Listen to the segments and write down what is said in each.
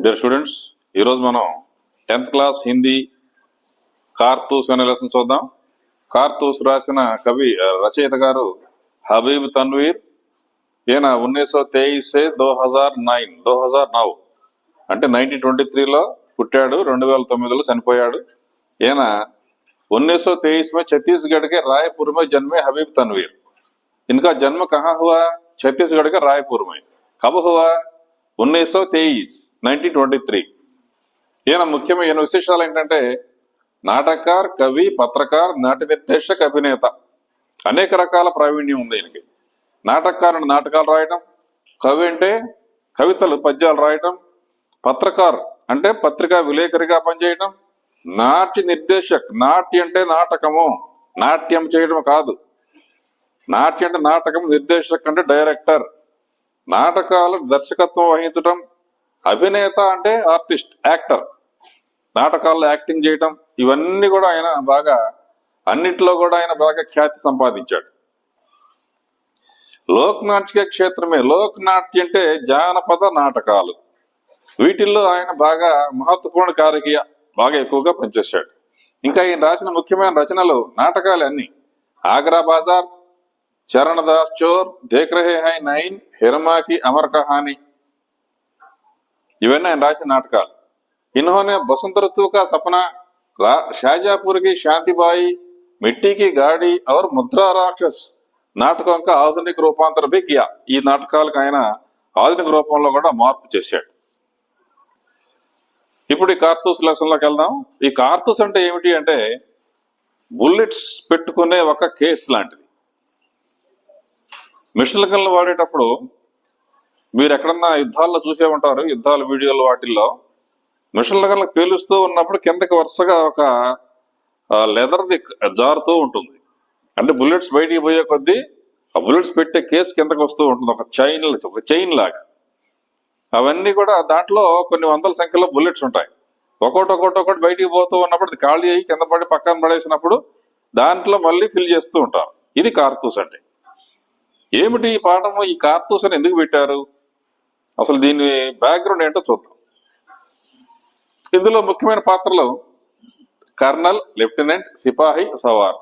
Dear students, ఈరోజు మనం 10th class Hindi కార్తూస్ అనే లెసన్ చూద్దాం. కార్తూస్ రాసిన కవి రచయిత గారు హబీబ్ తన్వీర్. ఈయన 1923 2009 అంటే 1923లో పుట్టాడు, 2009లో చనిపోయాడు. ఈయన 1923 में छत्तीसगढ़ के रायपुर में जन्मे हबीब तनवीर. इनका जन्म कहाँ हुआ? छत्तीसगढ़ के रायपुर में. कब हुआ? 1923. ఈయన ముఖ్యమైన విశేషాలు ఏంటంటే నాటకకార్, కవి, పత్రకార్, నాట్య నిర్దేశక్, అభినేత. అనేక రకాల ప్రావీణ్యం ఉంది ఈయనకి. నాటకకారు నాటకాలు రాయటం, కవి అంటే కవితలు పద్యాలు రాయటం, పత్రకార్ అంటే పత్రికా విలేకరిగా పనిచేయటం, నాట్య నిర్దేశక్, నాట్య అంటే నాటకము, నాట్యం చేయడం కాదు. నాట్య అంటే నాటకం, నిర్దేశక్ అంటే డైరెక్టర్, నాటకాలు దర్శకత్వం వహించటం. అభినేత అంటే ఆర్టిస్ట్, యాక్టర్, నాటకాల్లో యాక్టింగ్ చేయటం. ఇవన్నీ కూడా ఆయన బాగా, అన్నిట్లో కూడా ఆయన బాగా ఖ్యాతి సంపాదించాడు. లోక్ నాట్య క్షేత్రమే. లోక్ నాట్య అంటే జానపద నాటకాలు, వీటిల్లో ఆయన బాగా మహత్వపూర్ణ కారకీయ బాగా ఎక్కువగా పనిచేశాడు. ఇంకా ఈయన రాసిన ముఖ్యమైన రచనలు నాటకాలు అన్ని ఆగ్రా బాజార్, చరణ్ దాస్ చోర్, దేఖ్ రహే హై నైన్, హిरमा की अमर कहानी, ఇవన్నీ ఆయన రాసిన నాటకాలు. इन्होंने बसंत ऋतु का सपना, शाहजहांपुर की शांतिबाई, मिट्टी की गाड़ी और मुद्रा राक्षस నాటకం का ఆధునిక రూపాంతర भी किया. ఈ నాటకాలకు ఆయన ఆధునిక రూపంలో కూడా మార్పు చేశాడు. ఇప్పుడు ఈ కార్తూస్ లెసన్ లోకి వెళ్దాం. ఈ కార్తూస్ అంటే ఏమిటి అంటే బుల్లెట్స్ పెట్టుకునే ఒక కేస్ లాంటిది. మిషన్ గన్లు వాడేటప్పుడు మీరు ఎక్కడన్నా యుద్ధాల్లో చూసే ఉంటారు, యుద్ధాల వీడియోలు వాటిల్లో మిషన్ గన్లకు పేలుస్తూ ఉన్నప్పుడు కిందకి వరుసగా ఒక లెదర్ది జారుతూ ఉంటుంది. అంటే బుల్లెట్స్ బయటికి పోయే కొద్దీ ఆ బుల్లెట్స్ పెట్టే కేసు కిందకి వస్తూ ఉంటుంది, ఒక చైన్ లాగా. అవన్నీ కూడా దాంట్లో కొన్ని వందల సంఖ్యలో బుల్లెట్స్ ఉంటాయి. ఒక్కొక్కటి బయటికి పోతూ ఉన్నప్పుడు అది ఖాళీ అయ్యి కింద పడి పక్కన పడేసినప్పుడు దాంట్లో మళ్ళీ ఫిల్ చేస్తూ ఉంటారు. ఇది కార్తూస్ అంటే. ఏమిటి ఈ పాఠము? ఈ కార్తూస్ అని ఎందుకు పెట్టారు, అసలు దీని బ్యాక్గ్రౌండ్ ఏంటో చూద్దాం. ఇందులో ముఖ్యమైన పాత్రలు కర్నల్, లెఫ్టినెంట్, సిపాహి, సవార్.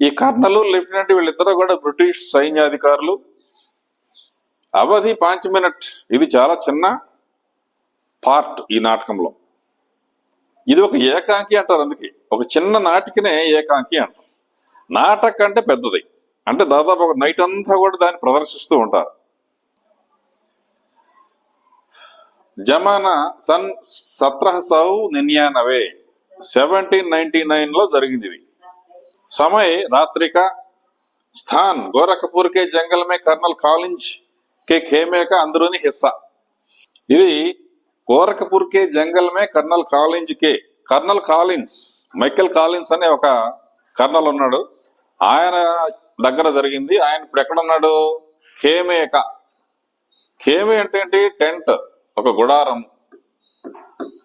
ఈ కర్నల్, లెఫ్టినెంట్ వీళ్ళిద్దరూ కూడా బ్రిటిష్ సైన్యాధికారులు. అవధి 5 మినిట్. ఇది చాలా చిన్న పార్ట్ ఈ నాటకంలో. ఇది ఒక ఏకాంకి అంటారు, అందుకే ఒక చిన్న నాటికనే ఏకాంకి అంటారు. నాటక అంటే పెద్దది, అంటే దాదాపు ఒక నైట్ అంతా కూడా దాన్ని ప్రదర్శిస్తూ ఉంటారు. జమానా సన్ 1799, 1799లో జరిగింది ఇది. समय रात्रि का, स्थान गोरखपुर के जंगल में कर्नल कॉलिंज के खेमे का अंदरूनी हिस्सा. ఇది గోరఖపూర్ కే జంగల్ మే కర్నల్ కాలిన్స్, మైకేల్ కాలిన్స్ అనే ఒక కర్నల్ ఉన్నాడు, ఆయన దగ్గర జరిగింది. ఆయన ఇప్పుడు ఎక్కడ ఉన్నాడు? ఖేమే అంటే ఏంటి? టెంట్, ఒక గుడారం.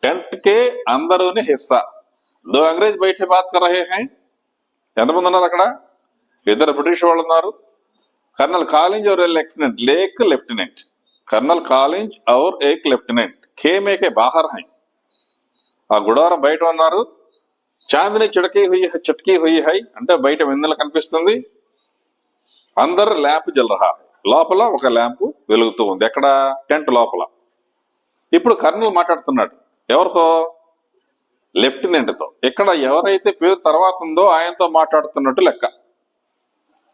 టెంట్ కే అందరూని హిస్సా. దో అంగ్రేజ్ బయట బాత్ కర్ రహే హై. ఎంతమంది ఉన్నారు అక్కడ? ఇద్దరు బ్రిటిష్ వాళ్ళు ఉన్నారు. कर्नल कॉलिंज और लेफ्टिनेंट, कर्नल कॉलिंज और एक लेफ्टिनेंट खेमे के बाहर हैं. ఆ గుడారం బయట ఉన్నారు. చాందిని చట్కీ హుయి హై అంటే బయట వెన్నెల కనిపిస్తుంది. అందరు ల్యాంప్ జల్ రహా, లోపల ఒక ల్యాంప్ వెలుగుతూ ఉంది. ఎక్కడ? టెంట్ లోపల. ఇప్పుడు కర్నల్ మాట్లాడుతున్నాడు. ఎవరితో? లెఫ్టినెంట్ తో. ఇక్కడ ఎవరైతే పేరు తర్వాత ఉందో ఆయనతో మాట్లాడుతున్నట్టు లెక్క.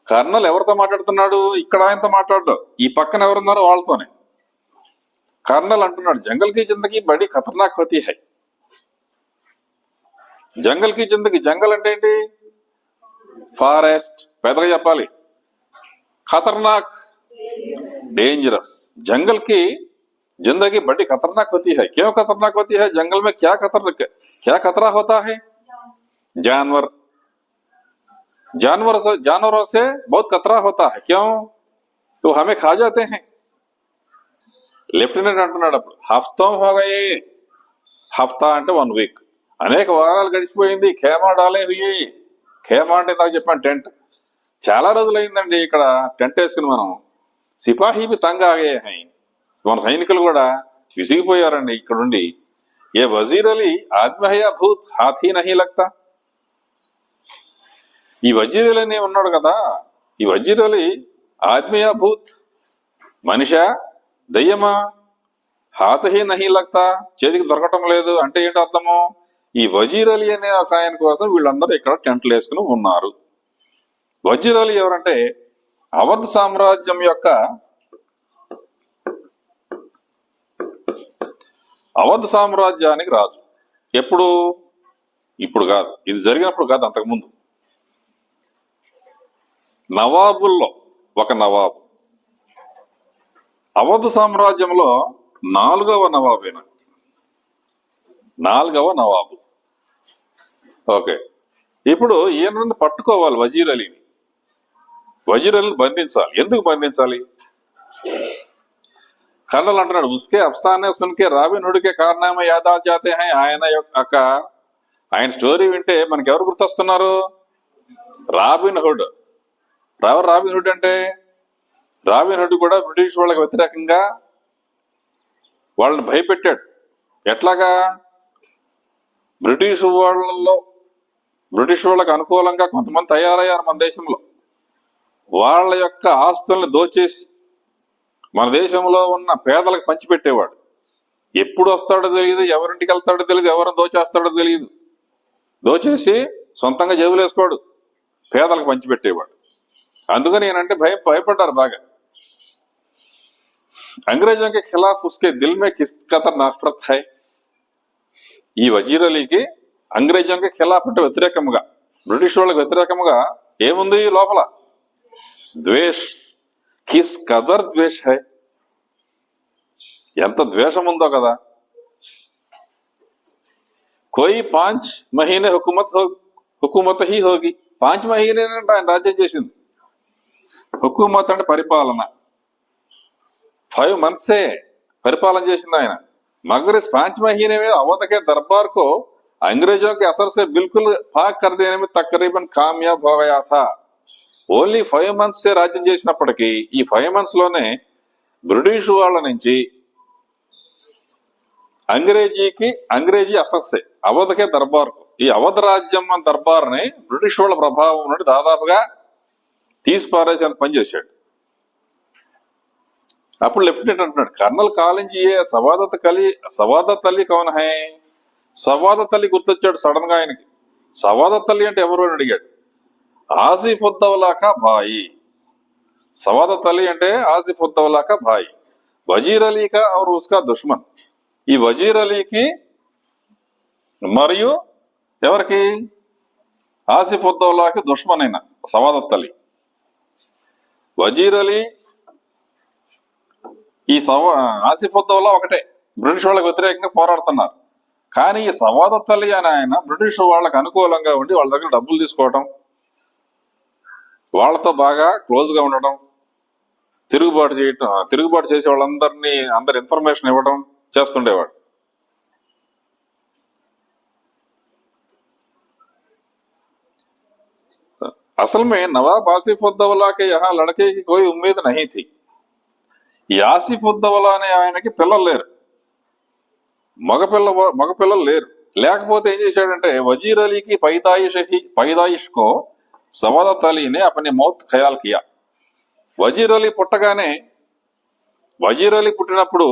కర్నల్ ఎవరితో మాట్లాడుతున్నాడు? ఇక్కడ ఆయనతో మాట్లాడు. ఈ పక్కన ఎవరున్నారో వాళ్ళతోనే. కర్నల్ అంటున్నాడు, జంగల్ కి జిందగీ బడి ఖతర్నాక్ హోతీ హై. జంగల్ కి జిందగీ, జంగల్ అంటే ఏంటి? ఫారెస్ట్. పెద్దగా చెప్పాలి. ఖతర్నాక్, डेंजरस. जंगल की जिंदगी बड़ी खतरनाक होती है. क्यों खतरनाक होती है? जंगल में क्या खतरा होता है? जानवरों से बहुत खतरा होता है. क्यों? तो हमें खा जाते हैं. లెఫ్టినెంట్ అంటున్నాడు అప్పుడు, హఫ్తం హోగయే. హఫ్తా అంటే 1 వీక్, అనేక వారాలు గడిచిపోయింది. ఖేమా డాలే హుయి. ఖేమా అంటే నాకు చెప్పాను టెంట్. చాలా రోజులు అయిందండి ఇక్కడ టెంట్ వేసుకుని మనం. సిపాహీ బి తంగ్ ఆగే హై. మన సైనికులు కూడా విసిగిపోయారండి ఇక్కడుండి. ఏ వజీర్ అలీ ఆద్మహయా భూత్ హాథీ నహీ లగ్తా. ఈ వజీర్ అలీ అని ఉన్నాడు కదా, ఈ వజీర్ అలీ ఆద్మయా భూత్, మనిషా దయ్యమా, హాతహీ నహీ లగ్తా, చేతికి దొరకటం లేదు అంటే ఏంటి అర్థము? ఈ వజీర్ అలీ అనే ఒక ఆయన కోసం వీళ్ళందరూ ఇక్కడ టెంట్లు వేసుకుని ఉన్నారు. వజీర్ అలీ ఎవరంటే అవధ్ సామ్రాజ్యం యొక్క అవధ్ సామ్రాజ్యానికి రాజు. ఎప్పుడు? ఇప్పుడు కాదు, ఇది జరిగినప్పుడు కాదు, అంతకుముందు. నవాబుల్లో ఒక నవాబు, అవధ్ సామ్రాజ్యంలో 4వ నవాబేనా, 4వ నవాబు. ఓకే, ఇప్పుడు ఈయన పట్టుకోవాలి వజీర్ అలీని, వజీర్ అలీని బంధించాలి. ఎందుకు బంధించాలి? కర్నల్ అంటున్నాడు, ఉస్కే అఫ్సానే సున్కే రాబిన్ హుడ్ కే కార్నామే యాద్ ఆ జాతే హై. ఆయన స్టోరీ వింటే మనకి ఎవరు గుర్తొస్తున్నారు? Robin Hood. ఎవరు రాబిన్ హుడ్ అంటే? రాబిన్ హుడ్ కూడా బ్రిటిష్ వాళ్ళకి వ్యతిరేకంగా వాళ్ళని భయపెట్టాడు. ఎట్లాగా? బ్రిటిష్ వాళ్ళకు అనుకూలంగా కొంతమంది తయారయ్యారు మన దేశంలో. వాళ్ళ యొక్క ఆస్తుల్ని దోచేసి మన దేశంలో ఉన్న పేదలకు పంచిపెట్టేవాడు. ఎప్పుడు వస్తాడో తెలియదు, ఎవరింటికి వెళ్తాడో తెలియదు, ఎవరిని దోచేస్తాడో తెలియదు. దోచేసి సొంతంగా జేబులేసుకోడు, పేదలకు పంచిపెట్టేవాడు. అందుకని నేనంటే భయపడ్డారు బాగా. अंग्रेजों के खिलाफ उसके दिल में किस कदर नफरत है. ఈ వజీర్ అలీకి అంగ్రేజం కి ఖిలాఫ్ అంటే వ్యతిరేకముగా, బ్రిటిష్ వాళ్ళకి వ్యతిరేకముగా ఏముంది లోపల? ద్వేష్. కిస్ కదర్ ద్వేష్ హై, ఎంత ద్వేషం ఉందో కదా. కోయి 5 మహీనే హుకుమత్ హీ హోగి. 5 మహీనే అంటే ఆయన రాజ్యం చేసింది. హుకుమత్ అంటే పరిపాలన, 5 months परिपालन చేసింది ఆయన. मगर इस 5 महीने में अवध के दरबार को अंग्रेजों के असर से बिल्कुल पाक कर देने में तकरीबन कामयाब हो गया था. ఓన్లీ 5 months రాజ్యం చేసినప్పటికీ ఈ 5 months లోనే బ్రిటిష్ వాళ్ళ నుంచి అంగ్రేజీ అసస్సే అవధకే దర్బార్కు, ఈ అవధ రాజ్యం దర్బార్ని బ్రిటిష్ వాళ్ళ ప్రభావం నుండి దాదాపుగా తీసి పారేసేంత పనిచేశాడు. అప్పుడు లెఫ్టినెంట్ అంటున్నాడు, కర్నల్ కాలింగ్ ఏ సవాదత్ అలీ కౌన్ హై. సవాదత్ అలీ గుర్తొచ్చాడు సడన్ గా ఆయనకి. సవాదత్ అలీ అంటే ఎవరు అని అడిగాడు. ఆసిఫుద్దౌలా కా భాయి. సవాదత్ అలీ అంటే ఆసిఫుద్దౌలా కా భాయి, వజీర్ అలీ కా ఔర్ ఉస్కా దుష్మన్. ఈ వజీర్ అలీకి మరియు ఎవరికి? ఆసిఫుద్దౌలాకి దుష్మన్ అయిన సవాదత్ అలీ. వజీర్ అలీ ఈ ఆసిఫుద్దౌలా ఒకటే, బ్రిటిష్ వాళ్ళకి వ్యతిరేకంగా పోరాడుతున్నారు. కానీ ఈ సవాదత్ అలీ అని ఆయన బ్రిటిష్ వాళ్ళకి అనుకూలంగా ఉండి వాళ్ళ దగ్గర డబ్బులు తీసుకోవడం, వాళ్ళతో బాగా క్లోజ్ గా ఉండడం, తిరుగుబాటు చేసే వాళ్ళందరినీ అందరి ఇన్ఫర్మేషన్ ఇవ్వడం చేస్తుండేవాడు. అసలు మే నవాబ్ ఆసిఫుద్దౌలా కే యహా లడకే కి కోయి ఉమ్మీద్ నహీ థీ. ఈ ఆసిఫుద్దౌలా అనే ఆయనకి పిల్లలు లేరు, మగపిల్లలు లేరు. లేకపోతే ఏం చేశాడంటే వజీర్ అలీకి पैदाइश को సవాదత్ అలీనే అపనే మౌత్ ఖయాల్ కియా. వజీర్ అలీ పుట్టినప్పుడు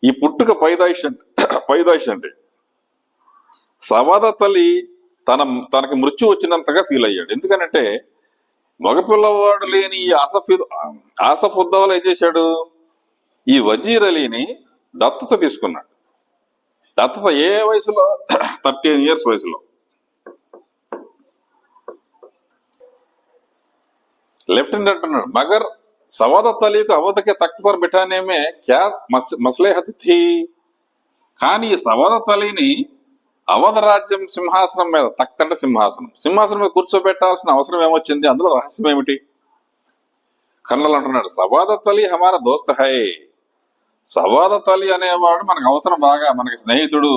ఈ పుట్టుక పైదాయిష్ అంటే సవాదత్ అలీ తనకి మృత్యు వచ్చినంతగా ఫీల్ అయ్యాడు. ఎందుకనంటే మగపిల్లవాడు లేని ఈ ఆసిఫుద్దౌలా ఏం చేశాడు, ఈ వజీర్ అలీని దత్తత తీసుకున్నాడు. దత్తత ఏ వయసులో? 13 years వయసులో. लेफ्टिनेंट అంటున్నాడు, मगर సవాదత్ అలీకు అవధ్ కే తఖ్త్ పర్ బిఠానే మే క్యా మస్లహత్ థీ. కానీ ఈ సవాదత్ అలీని అవధ రాజ్యం సింహాసనం మీద, తఖ్త్ అంటే సింహాసనం మీద కూర్చోబెట్టాల్సిన అవసరం ఏమొచ్చింది? అందులో రహస్యం ఏమిటి? కర్నల్ అంటున్నాడు, సవాదత్ అలీ హమారా దోస్త్ హై. సవాదత్ అలీ అనేవాడు మనకు అవసరం, బాగా మనకి స్నేహితుడు.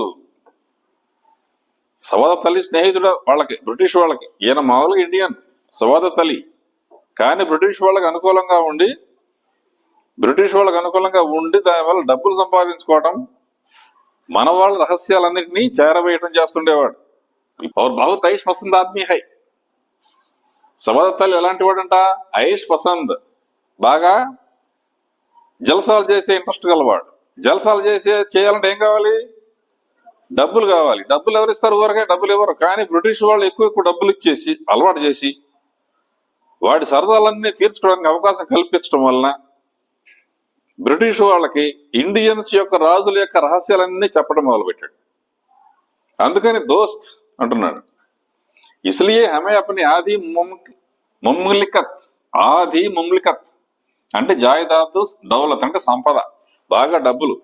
సవాదత్ అలీ స్నేహితుడు వాళ్ళకి, బ్రిటిష్ వాళ్ళకి. ఈయన మామూలుగా ఇండియన్ సవాదత్ అలీ, కానీ బ్రిటిష్ వాళ్ళకి అనుకూలంగా ఉండి బ్రిటిష్ వాళ్ళకు అనుకూలంగా ఉండి దానివల్ల డబ్బులు సంపాదించుకోవటం, మన వాళ్ళ రహస్యాలన్నింటినీ చేరవేయటం చేస్తుండేవాడు. और बहुत ऐश पसंद आदमी है. సబదత్తలు ఎలాంటి వాడంట? ఐష్ పసంద్, బాగా జలసాలు చేసే ఇంట్రెస్ట్ గలవాడు. జలసాలు చేయాలంటే ఏం కావాలి? డబ్బులు కావాలి. డబ్బులు ఎవరిస్తారు? ఊరకే డబ్బులు ఇవ్వరు. కానీ బ్రిటిష్ వాళ్ళు ఎక్కువ డబ్బులు ఇచ్చేసి అలవాటు చేసి వాడి సరదాలన్నీ తీర్చుకోవడానికి అవకాశం కల్పించడం వలన బ్రిటిష్ వాళ్ళకి ఇండియన్స్ యొక్క రాజుల యొక్క రహస్యాలన్నీ చెప్పడం మొదలుపెట్టాడు. అందుకని దోస్త్ అంటున్నాడు, ఇస్లియే హమే అప్ని ఆది ముమ్లికత్ అంటే జాయిదాదు దౌలత్ అంటే సంపద, బాగా డబ్బులు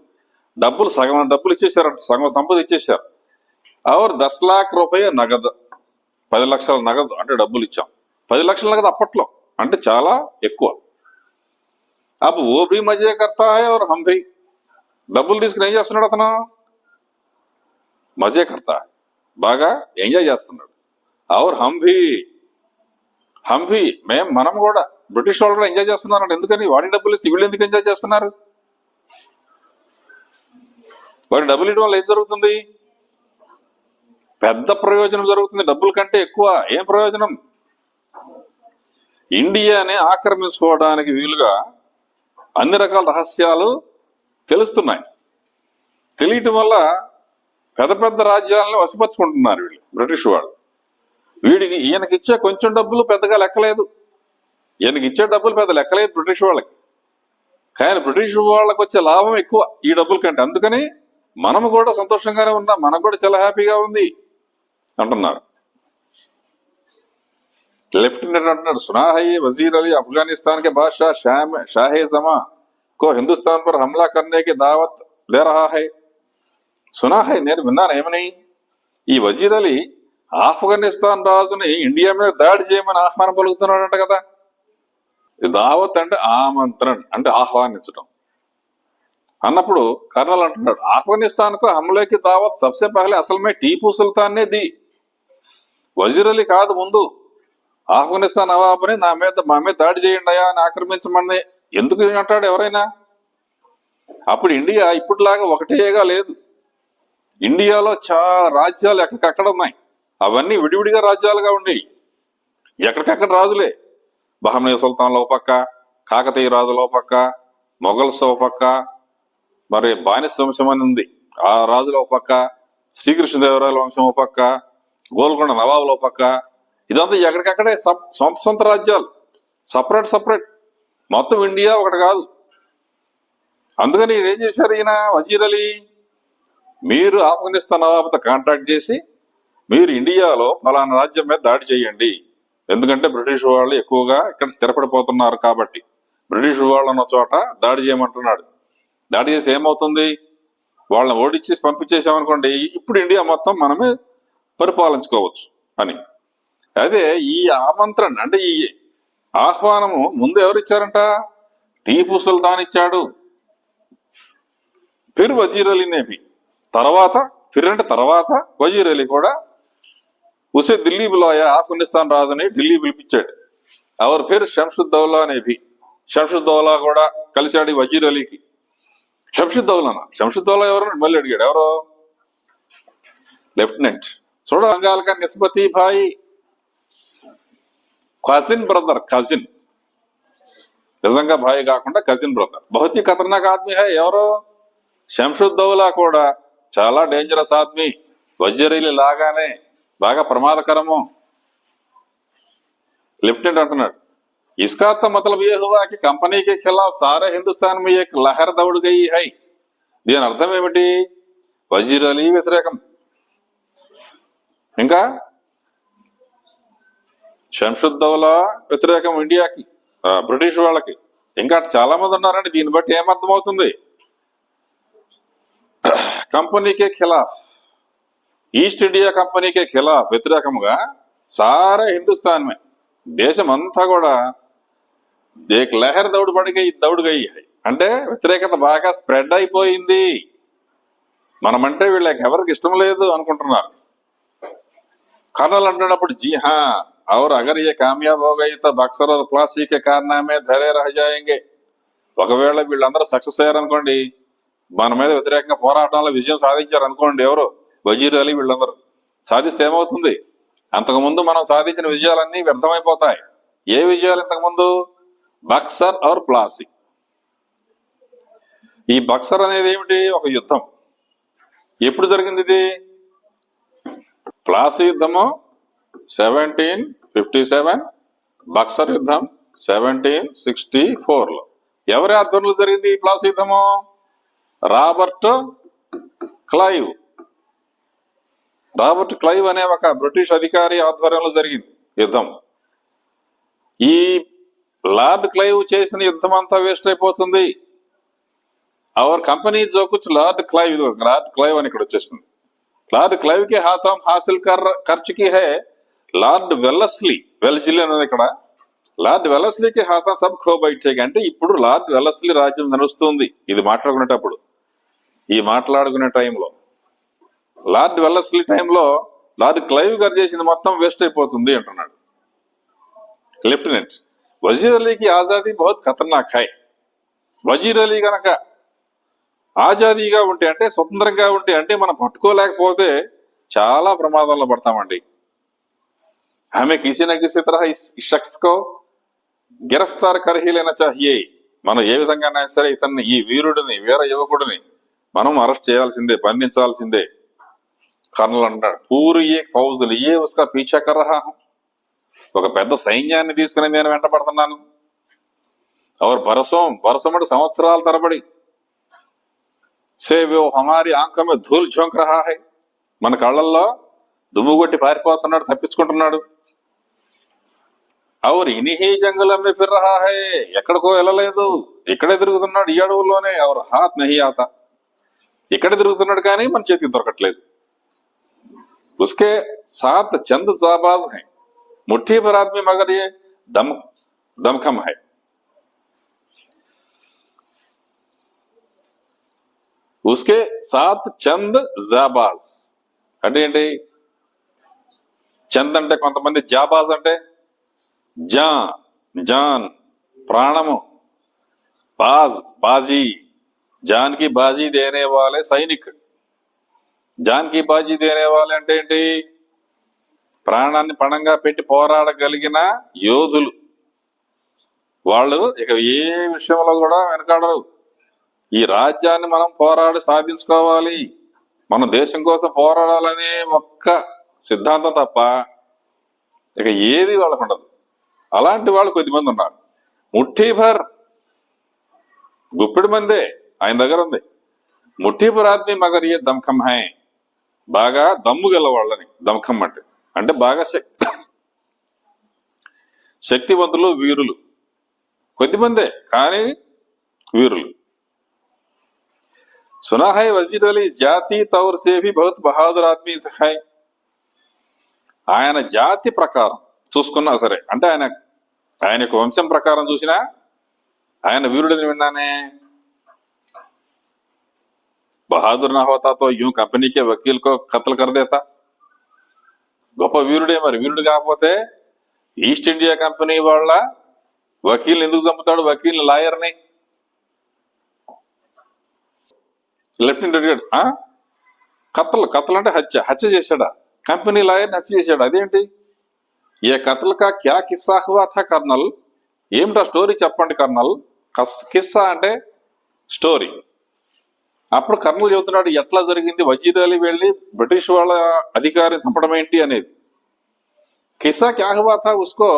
సగం డబ్బులు ఇచ్చేసారంట, సగం సంపద ఇచ్చేసారు. और 10 लाख రూపాయ నగదు, 10 లక్షల నగదు అంటే డబ్బులు ఇచ్చాం. 10 లక్షల నగదు అప్పట్లో అంటే చాలా ఎక్కువ. अब वो भी मजे करता है और हम भी. డబ్బులు తీసుకుని ఏం చేస్తున్నాడు అతను? మజే కర్తా, బాగా ఎంజాయ్ చేస్తున్నాడు. और हम भी మనం కూడా, బ్రిటిష్ వాళ్ళు కూడా ఎంజాయ్ చేస్తున్నారంట. ఎందుకని? వాడి డబ్బులు ఇస్తే వీళ్ళు ఎందుకు ఎంజాయ్ చేస్తున్నారు? వాడి డబ్బులు ఇవ్వడం వల్ల ఏం జరుగుతుంది? పెద్ద ప్రయోజనం జరుగుతుంది. డబ్బుల కంటే ఎక్కువ ఏం ప్రయోజనం? ఇండియాని ఆక్రమించుకోవడానికి వీలుగా అన్ని రకాల రహస్యాలు తెలుస్తున్నాయి. తెలియటం వల్ల పెద్ద పెద్ద రాజ్యాలను వశపరుచుకుంటున్నారు వీళ్ళు, బ్రిటిష్ వాళ్ళు. ఈయనకిచ్చే కొంచెం డబ్బులు పెద్దగా లెక్కలేదు. ఈయనకిచ్చే డబ్బులు పెద్ద లెక్కలేదు బ్రిటిష్ వాళ్ళకి. కానీ బ్రిటిష్ వాళ్ళకి వచ్చే లాభం ఎక్కువ ఈ డబ్బుల కంటే. అందుకని మనము కూడా సంతోషంగానే ఉన్నాం, మనకు కూడా చాలా హ్యాపీగా ఉంది అంటున్నారు. लेफ्टिनेंट अंటున్నాడు, सुना है ये वजीर अली अफगानिस्तान के बादशाह शाह जमा को हिंदुस्तान पर हमला करने की दावत ले रहा है. सुना है, నేను విన్నాను. ఏమని? ఈ వజీర్ అలీ ఆఫ్ఘనిస్తాన్ రాజుని ఇండియా మీద దాడి చేయమని ఆహ్వానం పలుకుతున్నాడంట కదా. దావత్ అంటే ఆమంత్రణ అంటే ఆహ్వానించడం అన్నప్పుడు కర్నల్ అంటున్నాడు, ఆఫ్ఘనిస్తాన్ కు హమ్లేకి దావత్ సబ్సే పహలే అసలు మే టీపు సుల్తాన్ నే ది. వజీర్ అలీ కాదు ముందు ఆఫ్ఘనిస్తాన్ నవాబుని మా మీద దాడి చేయండి అయ్యా అని ఆక్రమించమని ఎందుకు అంటాడు ఎవరైనా? అప్పుడు ఇండియా ఇప్పటిలాగా ఒకటేగా లేదు. ఇండియాలో చాలా రాజ్యాలు ఎక్కడికక్కడ ఉన్నాయి. అవన్నీ విడివిడిగా రాజ్యాలుగా ఉండేవి. ఎక్కడికక్కడ రాజులే. బహమనీ సుల్తాన్లో పక్క, కాకతీయ రాజులో పక్క, మొఘల్స్ ఓ పక్క, మరి బానిస వంశం అని ఉంది ఆ రాజుల పక్క, శ్రీకృష్ణదేవరాయల వంశం ఓ పక్క, గోల్కొండ నవాబుల పక్క. ఇదంతా ఎక్కడికక్కడే సొంత రాజ్యాలు, సపరేట్. మొత్తం ఇండియా ఒకటి కాదు. అందుకని ఏం చేశారు ఈయన వజీర్ అలీ, మీరు ఆఫ్ఘనిస్తాన్ నవాబుతో కాంటాక్ట్ చేసి మీరు ఇండియాలో ఫలానా రాజ్యం మీద దాడి చేయండి. ఎందుకంటే బ్రిటిష్ వాళ్ళు ఎక్కువగా ఇక్కడ స్థిరపడిపోతున్నారు కాబట్టి బ్రిటిష్ వాళ్ళు ఉన్న చోట దాడి చేయమంటున్నాడు. దాడి చేసి ఏమవుతుంది? వాళ్ళని ఓడించి పంపించేసామనుకోండి, ఇప్పుడు ఇండియా మొత్తం మనమే పరిపాలించుకోవచ్చు అని. అదే ఈ ఆమంత్రణ అంటే ఈ ఆహ్వానము ముందు ఎవరిచ్చారంట? టీపు సుల్తాన్ ఇచ్చాడు. ఫిర్ వజీర్ అలీ నేబి, తర్వాత ఫిర్ అంటే తర్వాత వజీర్ అలీ కూడా ఉసే ఢిల్లీ బులాయా, ఆఫ్ఘనిస్తాన్ రాజుని ఢిల్లీ పిలిపించాడు. అవర్ ఫిర్ శంషుద్దౌలా నేబి, శంషుద్దౌలా కూడా కలిశాడు వజీర్ అలీకి. శంషుద్దౌలా ఎవరు మళ్ళీ అడిగాడు. ఎవరో లెఫ్టినెంట్. చూడ బెంగాల్ కా నిస్బతీ భాయ్, కజిన్ బ్రదర్, కజిన్ నిజంగా భాయ్ కాకుండా కజిన్ బ్రదర్. బహుత్ హీ ఖతర్నాక్ ఆద్మీ హై. ఎవరో శంషుద్దౌలా కూడా చాలా డేంజరస్ ఆద్మీ, వజీర్ అలీ లాగానే బాగా ప్రమాదకరము. లెఫ్టినెంట్ అంటున్నాడు, इसका तो मतलब ये हुआ कि कंपनी के खिलाफ सारे हिंदुस्तान में एक लहर दौड़ गई है. దీని అర్థం ఏమిటి? వజీర్ అలీ వ్యతిరేకం, ఇంకా శంషుద్దౌలా వ్యతిరేకం ఇండియాకి, బ్రిటిష్ వాళ్ళకి, ఇంకా చాలా మంది ఉన్నారండి. దీన్ని బట్టి ఏమర్థమవుతుంది? కంపెనీకే ఖిలాఫ్, ఈస్ట్ ఇండియా కంపెనీకే ఖిలాఫ్ వ్యతిరేకముగా సారా హిందుస్థాన్ మే, దేశం అంతా కూడా ఏక్ లహర్ దౌడుగై అంటే వ్యతిరేకత బాగా స్ప్రెడ్ అయిపోయింది. మనమంటే వీళ్ళకి ఎవరికి ఇష్టం లేదు అనుకుంటున్నారు. कर्नल अंటున్నప్పుడు जी हाँ, और अगर ये कामयाब हो गई तो बक्सर और प्लासी के कारनामे धरे रह जाएंगे. ఒకవేళ వీళ్ళందరూ సక్సెస్ అయ్యారనుకోండి, మన మీద వ్యతిరేకంగా పోరాటంలో విజయం సాధించారు అనుకోండి, ఎవరు వజీర్ అలీ వీళ్ళందరూ సాధిస్తే ఏమవుతుంది? అంతకుముందు మనం సాధించిన విజయాలన్నీ వ్యర్థమైపోతాయి. ఏ విజయాలు? ఇంతకుముందు బక్సర్ ఆర్ ప్లాసీ. ఈ బక్సర్ అనేది ఏమిటి? ఒక యుద్ధం. ఎప్పుడు జరిగింది ఇది? ప్లాసీ యుద్ధము 1757, బక్సర్ యుద్ధం 1764లో. ఎవరి ఆధ్వర్యంలో జరిగింది ఈ ప్లాసీ యుద్ధము? Robert Clive. రాబర్ట్ క్లైవ్ అనే ఒక బ్రిటిష్ అధికారి ఆధ్వర్యంలో జరిగింది యుద్ధం. ఈ లార్డ్ క్లైవ్ చేసిన యుద్ధం అంతా వేస్ట్ అయిపోతుంది. और कंपनी जो कुछ लॉर्ड क्लाइव అని ఇక్కడ వచ్చేస్తుంది. लॉर्ड क्लाइव के हाथों हासिल कर चुकी है लॉर्ड వెల్లస్లీ అనేది ఇక్కడ లార్డ్ వెల్లస్లీ కి హాతా సబ్ ఖో బైఠేగా. అంటే ఇప్పుడు లార్డ్ వెల్లస్లీ రాజ్యం నడుస్తుంది. ఇది మాట్లాడుకునేటప్పుడు, ఈ మాట్లాడుకునే టైంలో లార్డ్ వెల్లస్లీ టైంలో లార్డ్ క్లైవ్ గారు చేసింది మొత్తం వేస్ట్ అయిపోతుంది అంటున్నాడు. లెఫ్టినెంట్ వజీర్ అలీకి ఆజాదీ బహుత్ ఖతర్నాక్ హై. వజీర్ అలీ గనక ఆజాదీగా ఉంటే, అంటే స్వతంత్రంగా ఉంటే, అంటే మనం పట్టుకోలేకపోతే చాలా ప్రమాదంలో పడతామండి. ఆమె కిసీ నా కిసీ తరహ ఇస్ షఖ్స్ కో గిరఫ్తార్ కర్ హీ లేనా చాహియే. మనం ఏ విధంగానైనా సరే ఇతన్ని, ఈ వీరుడిని, వీర యువకుడిని మనం అరెస్ట్ చేయాల్సిందే, బంధించాల్సిందే. కర్నల్ అంటాడు, పూరి ఏ ఫౌజ్ లియే ఉస్కా పీఛా కర్ రహా హూం. ఒక పెద్ద సైన్యాన్ని తీసుకుని నేను వెంటబడుతున్నాను. और बरसों సంవత్సరాల తరబడి से वो हमारी आंखों में धूल झोंक रहा है. మన కళ్ళల్లో దుమ్ము కొట్టి పారిపోతున్నాడు, తప్పించుకుంటున్నాడు. और इन्हीं जंगलों में फिर रहा है. ఎక్కడికో వెళ్ళలేదు, ఇక్కడే తిరుగుతున్నాడు ఈ అడవుల్లోనే. और हाथ नहीं आता. ఇక్కడే తిరుగుతున్నాడు కానీ మన చేతికి దొరకట్లేదు. उसके साथ चंद जाबाज हैं, मुट्ठी भर आदमी, मगर ये दमखम है. उसके साथ చంద్ జాబాజ్ అంటే ఏంటి? చంద్ అంటే కొంతమంది, జాబాజ్ అంటే జాన్ ప్రాణము, బాజీ జాన్ కి బాజీ దేనే వాలే సైనిక్. జాన్ కి బాజీ దేనే వాలే అంటే ఏంటి? ప్రాణాన్ని పణంగా పెట్టి పోరాడగలిగిన యోధులు. వాళ్ళు ఇక ఏ విషయంలో కూడా వెనకాడరు. ఈ రాజ్యాన్ని మనం పోరాడి సాధించుకోవాలి, మన దేశం కోసం పోరాడాలనే ఒక్క సిద్ధాంతం తప్ప ఇక ఏది వాళ్ళకు ఉండదు. అలాంటి వాళ్ళు కొద్దిమంది ఉన్నారు. ముఠీభర్, గుప్పిడి మందే ఆయన దగ్గర ఉంది. ముఠీభర్ ఆద్మీ మగర్ ఏ దమ్ఖం హై. బాగా దమ్ము గల వాళ్ళని దమ్ఖం అంటే బాగా శక్తివంతులు, వీరులు. కొద్దిమందే కానీ వీరులు. सुना है वजीर अली जाति तौर से भी बहुत बहादुर आदमी है. ఆయన జాతి ప్రకారం చూసుకున్నా సరే, అంటే ఆయన యొక్క వంశం ప్రకారం చూసినా ఆయన వీరుడిని విన్నానే. బహాదుర్ నా హోతా తో యూं కంపెనీ కే వకీల్ కో ఖత్ల్ కర్ దేతా. గొప్ప వీరుడే. మరి వీరుడు కాకపోతే ఈస్ట్ ఇండియా కంపెనీ వాళ్ళ వకీల్ ఎందుకు చంపుతాడు? వకీల్ లాయర్ని. లెఫ్టినెంట్ అడిగాడు, కత్ల్ అంటే హత్య చేశాడా? కంపెనీ లాయర్ని హత్య చేశాడు. అదేంటి? ఏ కత్ల్ కా క్యా కిస్సా హువా థా కర్నల్. ఏమిటా స్టోరీ చెప్పండి కర్నల్. కిస్సా అంటే స్టోరీ. అప్పుడు కర్నల్ చెబుతున్నాడు ఎట్లా జరిగింది. వజీర్ అలీ వెళ్ళి బ్రిటిష్ వాళ్ళ అధికారిని చంపడం ఏంటి అనేది. కిస్సా క్యా హువా థా ఉస్కో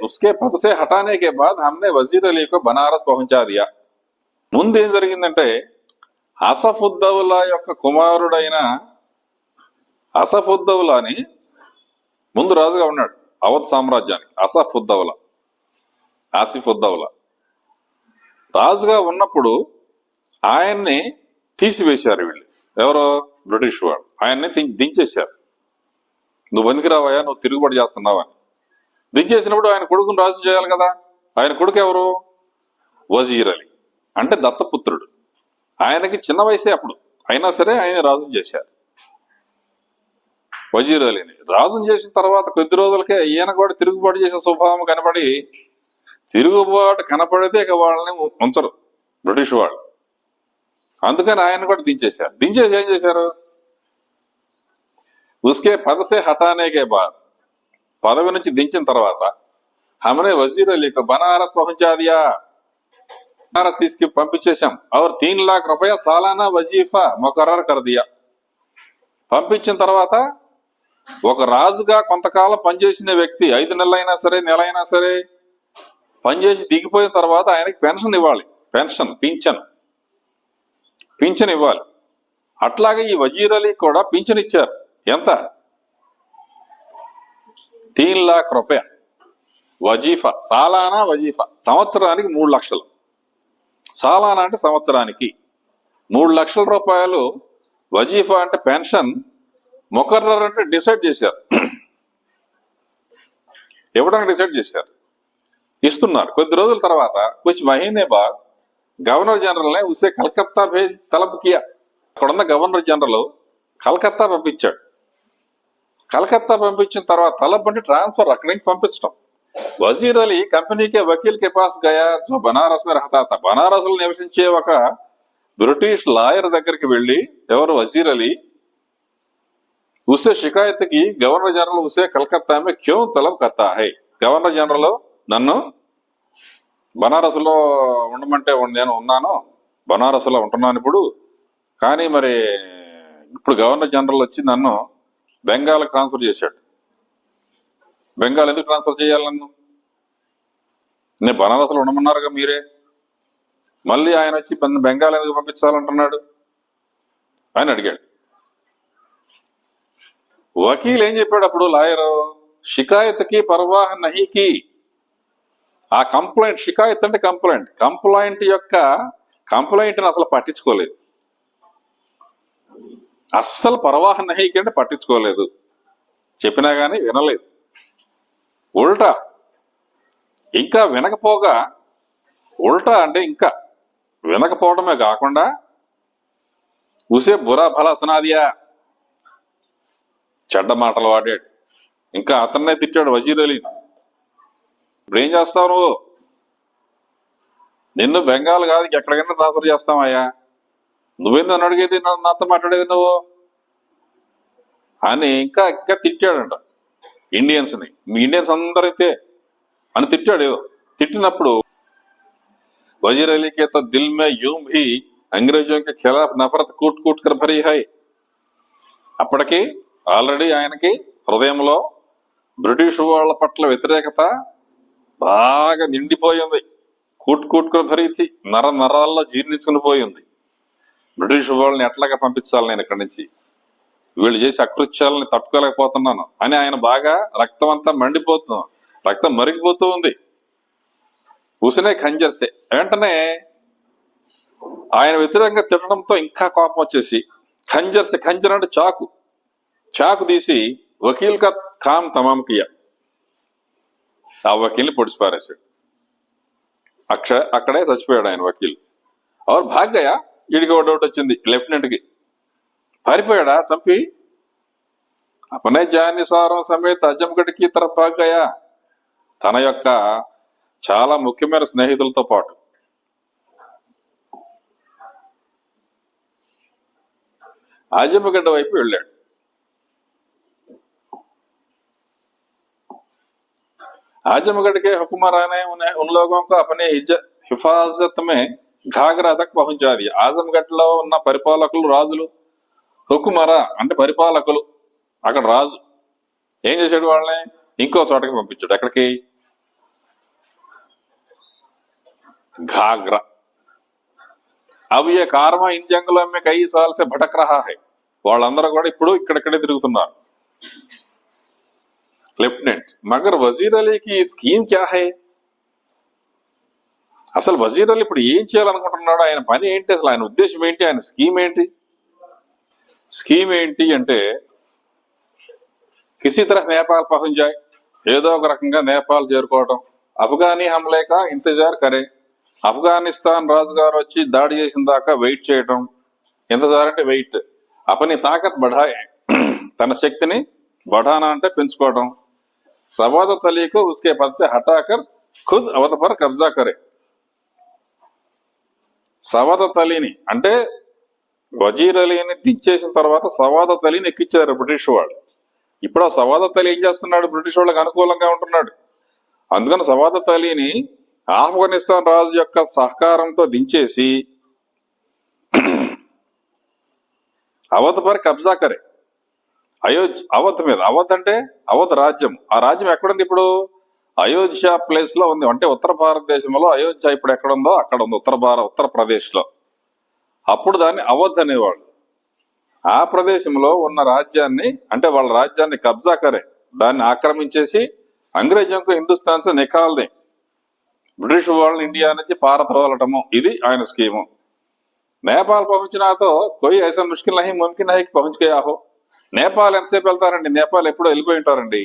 उसके पद से हटाने के बाद हमने वजीर अली को बनारस पहुंचा दिया. ముందు ఏం జరిగిందంటే, అసఫుద్దౌలా యొక్క కుమారుడైన అసఫుద్దౌలాని ముందు రాజుగా ఉన్నాడు అవధ్ సామ్రాజ్యానికి. ఆసిఫుద్దౌలా రాజుగా ఉన్నప్పుడు ఆయన్ని తీసివేశారు వీళ్ళు. ఎవరో బ్రిటిష్ వాడు ఆయన్ని దించేశారు. నువ్వు బతికిరావయ్యా, నువ్వు తిరుగుబాటు చేస్తున్నావా అని దించేసినప్పుడు ఆయన కొడుకుని రాజు చేయాలి కదా. ఆయన కొడుకు ఎవరు? వజీర్ అలీ, అంటే దత్తపుత్రుడు. ఆయనకి చిన్న వయసే అప్పుడు, అయినా సరే ఆయన రాజును చేశారు. వజీర్ అలీని రాజును చేసిన తర్వాత కొద్ది రోజులకే ఈయన కూడా తిరుగుబాటు చేసే స్వభావం కనబడి తిరుగుబాటు కనపడితే ఇక వాళ్ళని ఉంచరు బ్రిటిష్ వాళ్ళు. అందుకని ఆయన కూడా దించేశారు. దించేసి ఏం చేశారు, ఉస్కే పదసే హటానేకే బాద్, పదవి నుంచి దించిన తర్వాత హమనే వజీర్ అలీకు బనారస్ పహుంచా దియా, బనారస్ తీసుకు పంపించేశాం. और 3 लाख रुपया सालाना వజీఫా ముకర్రర్ కర్ దియా. పంపించిన తర్వాత ఒక రాజుగా కొంతకాలం పనిచేసిన వ్యక్తి 5 నెలలైనా సరే, నెల అయినా సరే పనిచేసి దిగిపోయిన తర్వాత ఆయనకి పెన్షన్ ఇవ్వాలి. పింఛన్ ఇవ్వాలి. అట్లాగే ఈ వజీర్ అలీ కూడా పింఛన్ ఇచ్చారు. ఎంత? 3 लाख రూపాయ వజీఫా, సాలానా వజీఫా. సంవత్సరానికి 3 లక్షలు. సాలానా అంటే సంవత్సరానికి 3 లక్షల రూపాయలు వజీఫా అంటే పెన్షన్. ముకర్రర్ అంటే డిసైడ్ చేశారు, ఇవ్వడానికి డిసైడ్ చేశారు, ఇస్తున్నారు. కొద్ది రోజుల తర్వాత కుछ మహీనే బాద్ గవర్నర్ జనరల్ నే ఉసే కలకత్తా భేజ్ తలబ్ కియా. అక్కడున్న గవర్నర్ జనరల్ కలకత్తా పంపించాడు. కలకత్తా పంపించిన తర్వాత తలబ్ అంటే ట్రాన్స్ఫర్, అక్కడి నుంచి పంపించడం. వజీర్ అలీ కంపెనీకే వకీల్ కే పాస్ గయా జో బనారస్ మే రహతా థా. బనారస్ లో నివసించే ఒక బ్రిటిష్ లాయర్ దగ్గరికి వెళ్ళి, ఎవరు? వజీర్ అలీ. ఉసే షికాయత్ కి గవర్నర్ జనరల్ ఉసే కలకత్తా మే క్యూ తలబ్ కర్తా హై. గవర్నర్ జనరల్ నన్ను బనారస్ లో ఉండమంటే నేను ఉన్నాను, బనారస్ లో ఉంటున్నాను ఇప్పుడు. కానీ మరి ఇప్పుడు గవర్నర్ జనరల్ వచ్చి నన్ను బెంగాల్కి ట్రాన్స్ఫర్ చేశాడు. బెంగాల్ ఎందుకు ట్రాన్స్ఫర్ చేయాలి నన్ను? నేను బనారస్ లో ఉండమన్నారుగా మీరే. మళ్ళీ ఆయన వచ్చి బెంగాల్ ఎందుకు పంపించాలంటున్నాడు అని అడిగాడు. వకీల్ ఏం చెప్పాడు అప్పుడు? లాయరు, షికాయత్కి పర్వాహ నహీకి. ఆ కంప్లైంట్, షికాయత్ అంటే కంప్లైంట్, కంప్లైంట్ని అసలు పట్టించుకోలేదు. అస్సలు పర్వాహ నహీకి అంటే పట్టించుకోలేదు. చెప్పినా గానీ వినలేదు. ఉల్టా ఇంకా వినకపోగా, ఉల్టా అంటే ఇంకా వినకపోవడమే కాకుండా ఉసే బురా భలా సునాదియా, చెడ్డ మాటలు వాడాడు. ఇంకా అతన్నే తిట్టాడు వజీర్ అలీ. ఇప్పుడు ఏం చేస్తావు నువ్వు? నిన్ను బెంగాల్ కాదు ఎక్కడికైనా ట్రాన్స్ఫర్ చేస్తామయ్యా, నువ్వేందో నన్ను అడిగేది, నాతో మాట్లాడేది నువ్వు అని ఇంకా ఇంకా తిట్టాడంట ఇండియన్స్ని. మీ ఇండియన్స్ అందరైతే అని తిట్టాడు. ఏదో తిట్టినప్పుడు वजीर अली के तो दिल में यूं भी अंग्रेजों के खिलाफ नफरत कूट कूट कर भरी है. అప్పటికి ఆల్రెడీ ఆయనకి హృదయంలో బ్రిటిష్ వాళ్ళ పట్ల వ్యతిరేకత బాగా నిండిపోయింది. కూటుకూటుకుని భరీతి నరాల్లో జీర్ణించుకుని పోయింది. బ్రిటిష్ వాళ్ళని ఎట్లాగా పంపించాలి నేను ఇక్కడి నుంచి, వీళ్ళు చేసి అకృత్యాలని తట్టుకోలేకపోతున్నాను అని ఆయన బాగా రక్తం అంతా మండిపోతున్నాం, రక్తం మరిగిపోతూ ఉంది. ఉసినే ఖంజర్సే వెంటనే ఆయన వ్యతిరేకంగా తిట్టడంతో ఇంకా కోపం వచ్చేసి ఖంజర్సే, ఖంజర్ అంటే చాకు తీసి వకీల్ కా కామ్ తమాం కియా, ఆ వకీల్ని పొడిచి పారేశాడు. అక్కడే చచ్చిపోయాడు ఆయన వకీల్. అవర్ భాగ్గయా, వీడికి ఒక డౌట్ వచ్చింది, లెఫ్టినెంట్ కి. పారిపోయాడా చంపి? అపనే జానిసారం సమేత అజంగఢ్కి తరఫ్ భాగ్గయా, తన యొక్క చాలా ముఖ్యమైన స్నేహితులతో పాటు. ఆజంగఢ్ వైపు వెళ్ళాడు. आजमगढ़ के हुक्मरान ने उन लोगों को अपने हिफाजत में घाघरा तक पहुंचा दिया. ఆజంగఢ్ లో ఉన్న పరిపాలకులు, రాజులు, హుకుమరా అంటే పరిపాలకులు, అక్కడ రాజు ఏం చేశాడు? వాళ్ళని ఇంకో చోటకి పంపించాడు. ఎక్కడికి? घाघरा. अब ये कारवां इन जंगलों में कई साल से भटक रहा है. వాళ్ళందరూ కూడా ఇప్పుడు ఇక్కడిక్కడే తిరుగుతున్నారు. లెఫ్టినెంట్, మగర్ వజీర్ అలీకి స్కీమ్ క్యా హై? అసలు వజీర్ అలీ ఇప్పుడు ఏం చేయాలనుకుంటున్నాడు? ఆయన పని ఏంటి? అసలు ఆయన ఉద్దేశం ఏంటి? ఆయన స్కీమ్ ఏంటి? స్కీమ్ ఏంటి అంటే కిసి తరహ్ నేపాల్ పహుంచ్ జాయ్, ఏదో ఒక రకంగా నేపాల్ చేరుకోవటం, అఫ్ఘానీ హమ్లేకా ఇంతజార్ కరే, ఆఫ్ఘనిస్తాన్ రాజుగారు వచ్చి దాడి చేసిన దాకా వెయిట్ చేయటం. ఇంతజార్ అంటే వెయిట్, అపని తాకత్ బఢాయే, తన శక్తిని బఢానా అంటే పెంచుకోవడం. సవాదత్ అలీకు ఉస్కే పద్ సే హటాకర్ खुद अवध पर कब्जा करे। సవాదత్ అలీని అంటే వజీర్ అలీని దించేసిన తర్వాత సవాదత్ అలీని ఎక్కించారు బ్రిటిష్ వాళ్ళు. ఇప్పుడు ఆ సవాదత్ అలీ ఏం చేస్తున్నాడు? బ్రిటిష్ వాళ్ళకి అనుకూలంగా ఉంటున్నాడు. అందుకని సవాదత్ అలీని ఆఫ్ఘనిస్తాన్ రాజు యొక్క సహకారంతో దించేసి అవధ్ పర్ కబ్జా కరే. అవధ్ మీద, అవధ్ అంటే అవధ్ రాజ్యం. ఆ రాజ్యం ఎక్కడుంది ఇప్పుడు? అయోధ్య ప్లేస్ లో ఉంది. అంటే ఉత్తర భారతదేశంలో అయోధ్య ఇప్పుడు ఎక్కడ ఉందో అక్కడ ఉంది, ఉత్తరప్రదేశ్ లో. అప్పుడు దాన్ని అవధ్ అనేవాళ్ళు. ఆ ప్రదేశంలో ఉన్న రాజ్యాన్ని, అంటే వాళ్ళ రాజ్యాన్ని కబ్జా కరే, దాన్ని ఆక్రమించేసి అంగ్రేజంకు హిందుస్థాన్ సే నికాల్దే, బ్రిటిష్ వాళ్ళని ఇండియా నుంచి పారద్రోలటము. ఇది ఆయన స్కీము. నేపాల్ పहुंचना तो कोई ऐसा मुश्किल नहीं, मुमकिन है कि पहुंच गया हो. నేపాల్ ఎంతసేపు వెళ్తారండి? నేపాల్ ఎప్పుడో వెళ్ళిపోయి ఉంటారండి.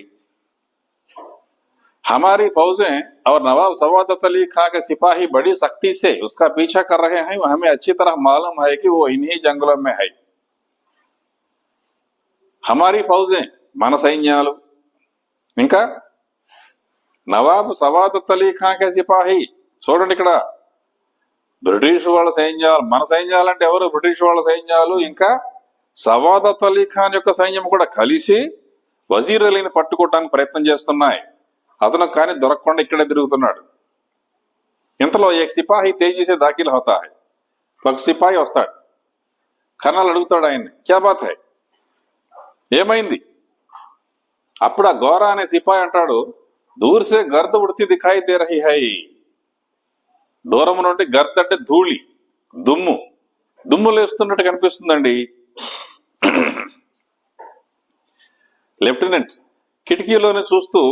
हमारी फौजें और नवाब सवादत अली खां के सिपाही बड़ी सख्ती से उसका पीछा कर रहे हैं. हमें अच्छी तरह मालूम है कि वो इन्हीं जंगलों में है. हमारी फौजें మన సైన్యాలు, ఇంకా నవాబ్ సవాదత్ అలీ ఖాన్ కే సిపాహి. చూడండి ఇక్కడ బ్రిటిష్ వాళ్ళ సైన్యాలు, మన సైన్యాలు అంటే ఎవరు? బ్రిటిష్ వాళ్ళ సైన్యాలు, ఇంకా సవాదత్ అలీ ఖాన్ యొక్క సైన్యం కూడా కలిసి వజీర్ అలీని పట్టుకోవడానికి ప్రయత్నం చేస్తున్నాయి. అతను కానీ దొరకకుండా ఇక్కడే తిరుగుతున్నాడు. ఇంతలో ఏక్ సిపాహి తేజీసే దాఖిల్ హోతా హై. ఒక సిపాహి వస్తాడు. కర్నల్ అడుగుతాడు ఆయన్ని, క్యా బాత్ హై, ఏమైంది? అప్పుడు ఆ గోరా అనే సిపాయి అంటాడు, దూర్ సే గర్ద్ ఉడ్తీ దిఖాయి దే రహీ హై. దూరం నుండి గర్ద్ అంటే ధూళి, దుమ్ము, దుమ్ము లేస్తున్నట్టు కనిపిస్తుందండి. లెఫ్టినెంట్ కిటికీలోనే చూస్తూ,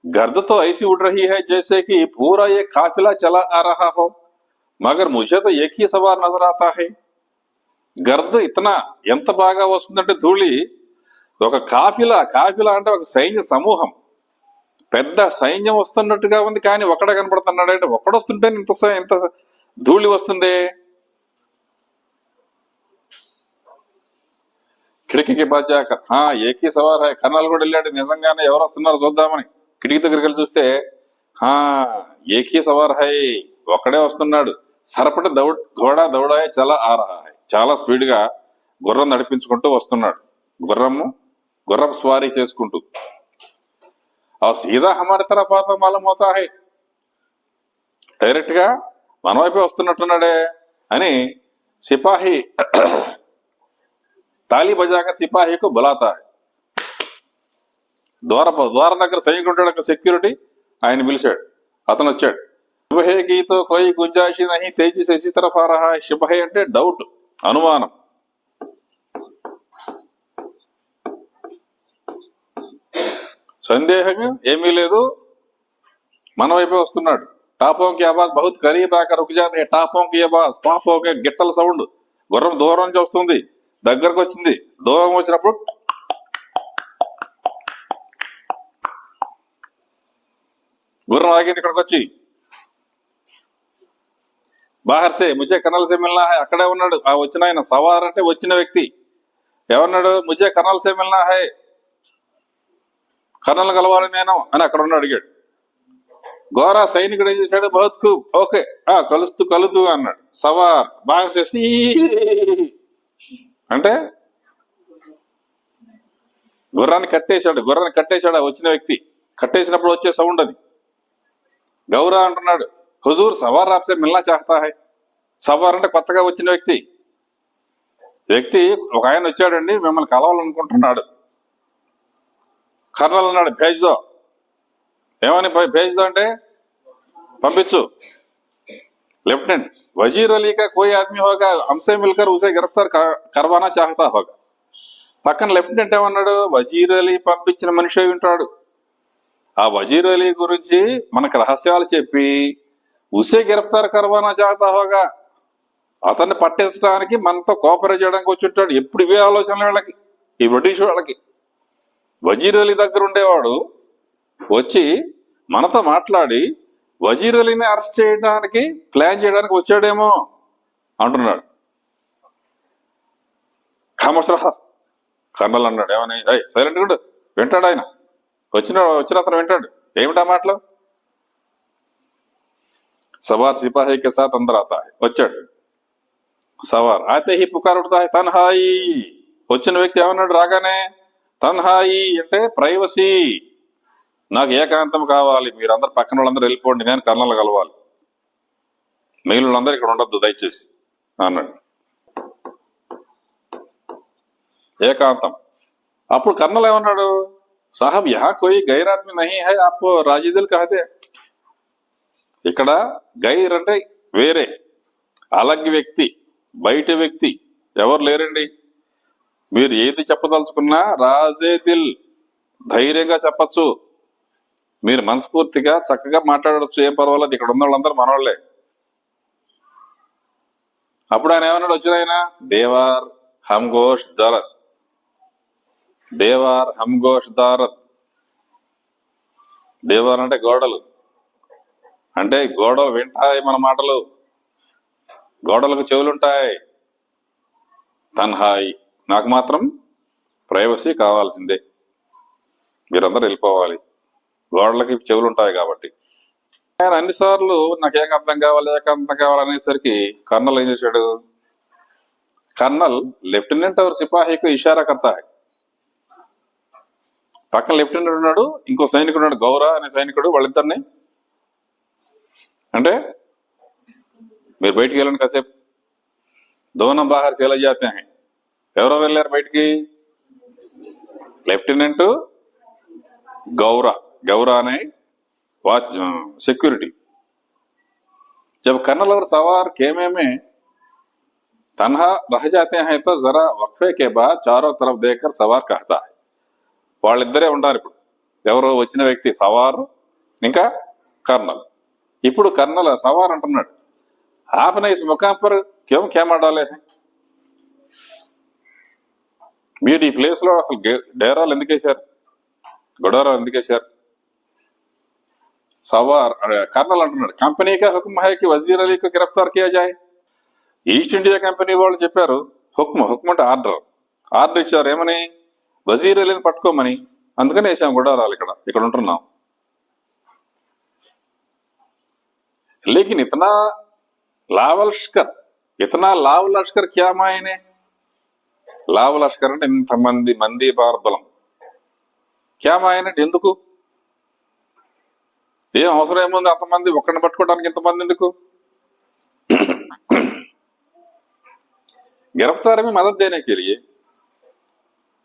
गर्द तो ऐसी उड़ रही है जैसे कि पूरा ये काफिला चला आ रहा हो, मगर मुझे तो एक ही सवार नजर आता है. గర్ద్ ఇతనా ఎంత బాగా వస్తుందంటే ధూళి, ఒక కాఫిలా అంటే ఒక సైన్య సమూహం, పెద్ద సైన్యం వస్తున్నట్టుగా ఉంది. కానీ ఒక్కడ కనపడుతున్నాడు. అంటే ఒక్కడొస్తుంటే ఇంత ధూళి వస్తుంది. కిటికీకి బాధ్యాక ఏకీ సవార్ హై. కర్నల్ కూడా వెళ్ళాడు, నిజంగానే ఎవరు వస్తున్నారో చూద్దామని. కిటికీ దగ్గరికి వెళ్ళి చూస్తే ఏకీ సవార్ హై, ఒక్కడే వస్తున్నాడు. సరపటి ఘోడా దౌడాయే చాలా ఆ రహా హై. చాలా స్పీడ్ గా గుర్రం నడిపించుకుంటూ వస్తున్నాడు. గుర్రం స్వారీ చేసుకుంటూ. ఆ సీదా హమారి తరఫ్ ఆతా మాలూమ్ హోతా హై. డైరెక్ట్ గా మన వైపే వస్తున్నట్టున్నాడే అని సిపాహి తాళీ బజాకర్ సిపాహికు బులాతా హై. ద్వారం దగ్గర సైనికుడు ఉంటాడు, సెక్యూరిటీ, ఆయన పిలిచాడు. అతను వచ్చాడు. శుభహేకి తో కోయి గుంజాయిషి నహీ, తేజీ సే ఇసి తరఫ్ ఆ రహా హై. శుభహే అంటే డౌట్, అనుమానం. సందేహం ఏమీ లేదు, మన వైపే వస్తున్నాడు. టాపోం కి ఆవాజ్ బహుత్ కరీబ్ ఆకర్ రుక్ జాతే హై. టాపోం కి ఆవాజ్, టాపోం కి గిట్టల సౌండ్. గుర్రం దూరం నుంచి వస్తుంది, దగ్గరకు వచ్చింది. దూరం వచ్చినప్పుడు గుర్రం ఆగింది. ఇక్కడికి వచ్చి బాహర్ సే ముజే కర్నల్ సే మిల్నా హై. అక్కడే ఉన్నాడు ఆ వచ్చిన ఆయన. సవార్ అంటే వచ్చిన వ్యక్తి. ఎవరన్నాడు? ముజే కర్నల్ సే మిల్నా హై, కర్నల్ కలవాలి నేను అని అక్కడ ఉన్న అడిగాడు. గోరా సైనికుడు ఏం చేశాడు? బహుత్ ఖూబ్, ఓకే, కలుతూ అన్నాడు. సవార్ బాగా చేసి అంటే గుర్రాన్ని కట్టేశాడు ఆ వచ్చిన వ్యక్తి. కట్టేసినప్పుడు వచ్చే సౌండ్ అది. గౌరా అంటున్నాడు, హుజూర్ సవార్ ఆప్సే మిల్నా చాహతా హై. సవార్ అంటే కొత్తగా వచ్చిన వ్యక్తి ఒక ఆయన వచ్చాడండి, మిమ్మల్ని కలవాలనుకుంటున్నాడు. కర్నల్ అన్నాడు, భేజ్దో. ఏమని భేజ్దో అంటే పంపించు. లెఫ్టినెంట్ వజీర్ అలీ కా కోయి ఆద్మీ హోగా, హమ్సే మిల్కర్ ఉసే గిరఫ్తార్ కర్వానా చాహతా హోగా. పక్కన లెఫ్టినెంట్ ఏమన్నాడు? వజీర్ అలీ పంపించిన మనిషి అయి ఉంటాడు. ఆ వజీర్ అలీ గురించి మనకు రహస్యాలు చెప్పి ఉసే గిరఫ్తార్ కర్వానా చాహతా హోగా, అతన్ని పట్టించడానికి మనతో కోఆపరేట్ చేయడానికి వచ్చి ఉంటాడు. ఎప్పుడు ఇవే ఆలోచనలు వీళ్ళకి, ఈ బ్రిటిష్ వాళ్ళకి. వజీర్ అలీ దగ్గర ఉండేవాడు వచ్చి మనతో మాట్లాడి వజీర్ అలీని అరెస్ట్ చేయడానికి ప్లాన్ చేయడానికి వచ్చాడేమో అంటున్నాడు. ఖమస్రహ కర్నల్ అన్నాడు. ఏమని? సైలెంట్ కూడా వింటాడు ఆయన. వచ్చిన అతను వింటాడు. ఏమిటా మాటలు? सवार सिपाही के साथ अंदर आता है వచ్చాడు సవార్ ఆతే హీ పుకార్ ఉఠతా హై తన్హాయి వచ్చిన వ్యక్తి ఏమన్నాడు రాగానే తన్హాయి అంటే ప్రైవసీ నాకు ఏకాంతం కావాలి మీరందరూ పక్కన వాళ్ళందరూ వెళ్ళిపోండి నేను కర్నల్ కలవాలి మిగిలిన వాళ్ళందరూ ఇక్కడ ఉండొద్దు దయచేసి అన్నాడు ఏకాంతం అప్పుడు కర్నల్ ఏమన్నాడు साहब यहाँ कोई गैर आदमी नहीं है आपको राजीदिल कहते ఇక్కడ గైర్ అంటే వేరే అలగ్ వ్యక్తి బయట వ్యక్తి ఎవరు లేరండి మీరు ఏది చెప్పదలుచుకున్నా రాజే దిల్ ధైర్యంగా చెప్పచ్చు మీరు మనస్ఫూర్తిగా చక్కగా మాట్లాడవచ్చు ఏం పర్వాలేదు ఇక్కడ ఉన్న వాళ్ళందరూ మనవాళ్లే అప్పుడు ఆయన ఏమన్నాడు వచ్చిన ఆయన దేవార్ హమ్ గోష్ దరత్ దేవార్ హమ్ గోష్ దారత్ దేవార్ అంటే గోడలు అంటే గోడలు వింటాయి మన మాటలు గోడలకు చెవులుంటాయి తన్హాయి నాకు మాత్రం ప్రైవసీ కావాల్సిందే మీరందరూ వెళ్ళిపోవాలి గోడలకి చెవులుంటాయి కాబట్టి ఆయన అన్నిసార్లు నాకు ఏకాంతం కావాలి ఏకాంతం కావాలనేసరికి కర్నల్ ఏం చేశాడు కర్నల్ లెఫ్టినెంట్ और సిపాహీకు ఇషారా करता है పక్కన లెఫ్టినెంట్ ఉన్నాడు ఇంకో సైనికుడు ఉన్నాడు గౌరా అనే సైనికుడు వాళ్ళిద్దరిని అంటే మీరు బయటికి వెళ్ళండి కాసేపు దోనం బాహర్ చలా జాతే హై ఎవరెవరు వెళ్ళారు బయటికి లెఫ్టినెంట్ गौरा गौरा ने वाच सिक्योरिटी जब कर्नल और सवार खेमे में तन्हा रह जाते हैं तो जरा वक्फे के बाद चारों तरफ देखकर सवार कहता है వాళ్ళిద్దరే ఉంటారు ఇప్పుడు ఎవరు వచ్చిన వ్యక్తి సవార్ ఇంకా కర్నల్ ఇప్పుడు కర్నల్ సవార్ అంటున్నాడు ఆపనే ఇస్ ముఖాం పర్ క్యోం ఖేమా డాలే హై మీరు ఈ ప్లేస్ లో అసలు డేరాలు ఎందుకు వేశారు గొడవరాలు ఎందుకు వేశారు సవార్ కర్నల్ అంటున్నాడు కంపెనీ కా హుకుమ్ హై కి వజీర్ అలీ కు గిరఫ్తార్ కియా జాయ్ ఈస్ట్ ఇండియా కంపెనీ వాళ్ళు చెప్పారు హుకుమ్ అంటే ఆర్డర్ ఇచ్చారు ఏమని వజీర్ అలీని పట్టుకోమని అందుకని వేసాం గొడవరాలు ఇక్కడ ఉంటున్నాం లేకిన్ ఇతనా లావ్ లష్కర్ క్యా మాయనే లావ్ లష్కర్ అంటే ఇంతమంది మంది బలం క్యా మాయనంటే ఎందుకు ఏం అవసరం ఏముంది అంతమంది ఒక్కడిని పట్టుకోవడానికి ఇంతమంది ఎందుకు గిరఫ్తార్ में मदद देने के लिए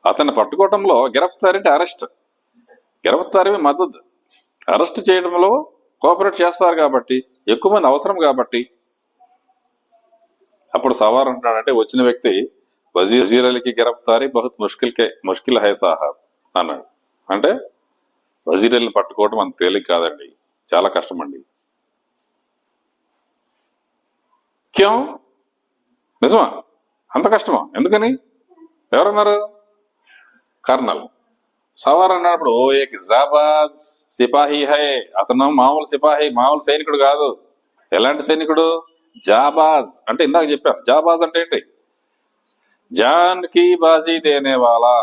అతన్ని పట్టుకోవడంలో గిరఫ్తార్ అంటే గిరఫ్తార్ में మద్దతు అరెస్ట్ చేయడంలో కోఆపరేట్ చేస్తారు కాబట్టి ఎక్కువ మంది అవసరం కాబట్టి అప్పుడు సవార్ అంటాడంటే వచ్చిన వ్యక్తి వజీర్ అలీకి గిరఫ్తారీ బహుత్ ముష్కిల్ హై సాహబ్ అన్నాడు అంటే వజీర్ అలీని పట్టుకోవడం అంత తేలిక కాదండి చాలా కష్టం అండి క్యోం నిజమా అంత కష్టమా ఎందుకని ఎవరన్నారు కర్నల్ సవార్ అన్నప్పుడు ఓ ఏక్ జాబాజ్ సిపాహీ హై అతను మామూలు సిపాహీ మామూలు సైనికుడు కాదు ఎలాంటి సైనికుడు జాబాజ్ అంటే ఇందాక చెప్పాను జాబాజ్ అంటే ఏంటి జాన్ కి బాజీ దేనే వాలా